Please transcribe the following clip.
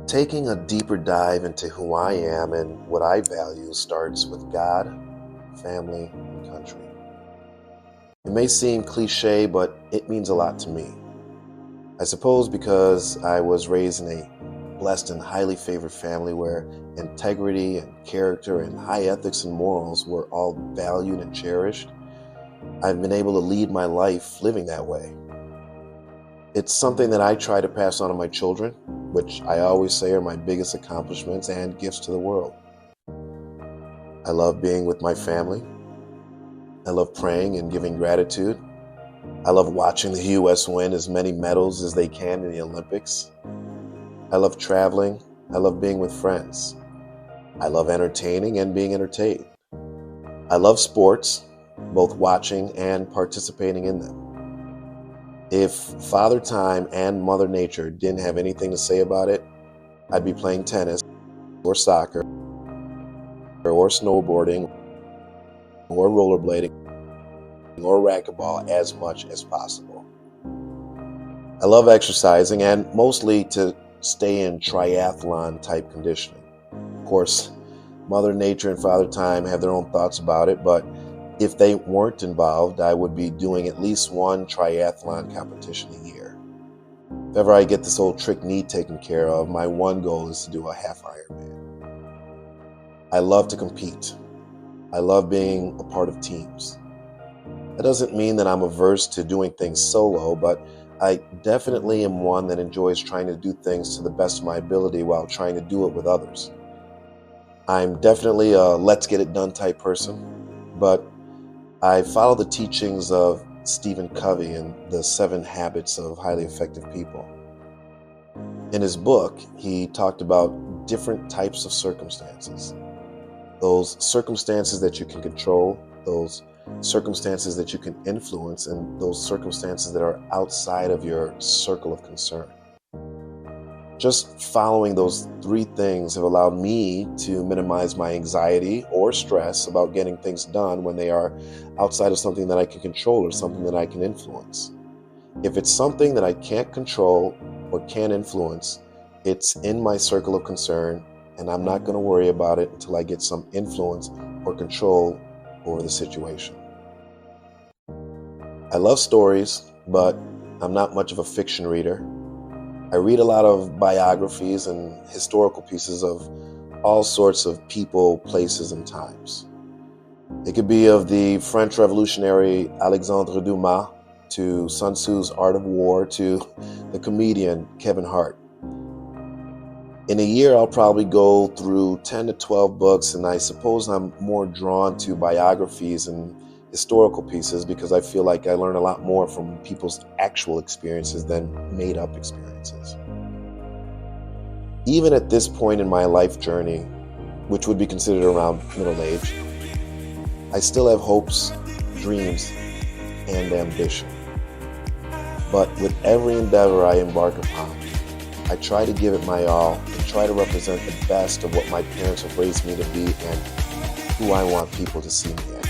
Taking a deeper dive into who I am and what I value starts with God, family, and country. It may seem cliche, but it means a lot to me. I suppose because I was raised in a blessed and highly favored family where integrity and character and high ethics and morals were all valued and cherished, I've been able to lead my life living that way. It's something that I try to pass on to my children, which I always say are my biggest accomplishments and gifts to the world. I love being with my family. I love praying and giving gratitude. I love watching the U.S. win as many medals as they can in the Olympics. I love traveling. I love being with friends. I love entertaining and being entertained. I love sports, both watching and participating in them. If Father Time and Mother Nature didn't have anything to say about it, I'd be playing tennis or soccer or snowboarding or rollerblading or racquetball as much as possible. I love exercising and mostly to stay in triathlon-type conditioning. Of course, Mother Nature and Father Time have their own thoughts about it, but if they weren't involved, I would be doing at least one triathlon competition a year. If ever I get this old trick knee taken care of, my one goal is to do a half Ironman. I love to compete. I love being a part of teams. That doesn't mean that I'm averse to doing things solo, but I definitely am one that enjoys trying to do things to the best of my ability while trying to do it with others. I'm definitely a let's get it done type person, but I follow the teachings of Stephen Covey and the 7 Habits of Highly Effective People. In his book, he talked about different types of circumstances. Those circumstances that you can control, those circumstances that you can influence, and those circumstances that are outside of your circle of concern. Just following those 3 things have allowed me to minimize my anxiety or stress about getting things done when they are outside of something that I can control or something that I can influence. If it's something that I can't control or can't influence, it's in my circle of concern, and I'm not going to worry about it until I get some influence or control over the situation. I love stories, but I'm not much of a fiction reader. I read a lot of biographies and historical pieces of all sorts of people, places, and times. It could be of the French revolutionary Alexandre Dumas to Sun Tzu's Art of War to the comedian Kevin Hart. In a year, I'll probably go through 10 to 12 books, and I suppose I'm more drawn to biographies and historical pieces because I feel like I learn a lot more from people's actual experiences than made-up experiences. Even at this point in my life journey, which would be considered around middle age, I still have hopes, dreams, and ambition. But with every endeavor I embark upon, I try to give it my all and try to represent the best of what my parents have raised me to be and who I want people to see me as.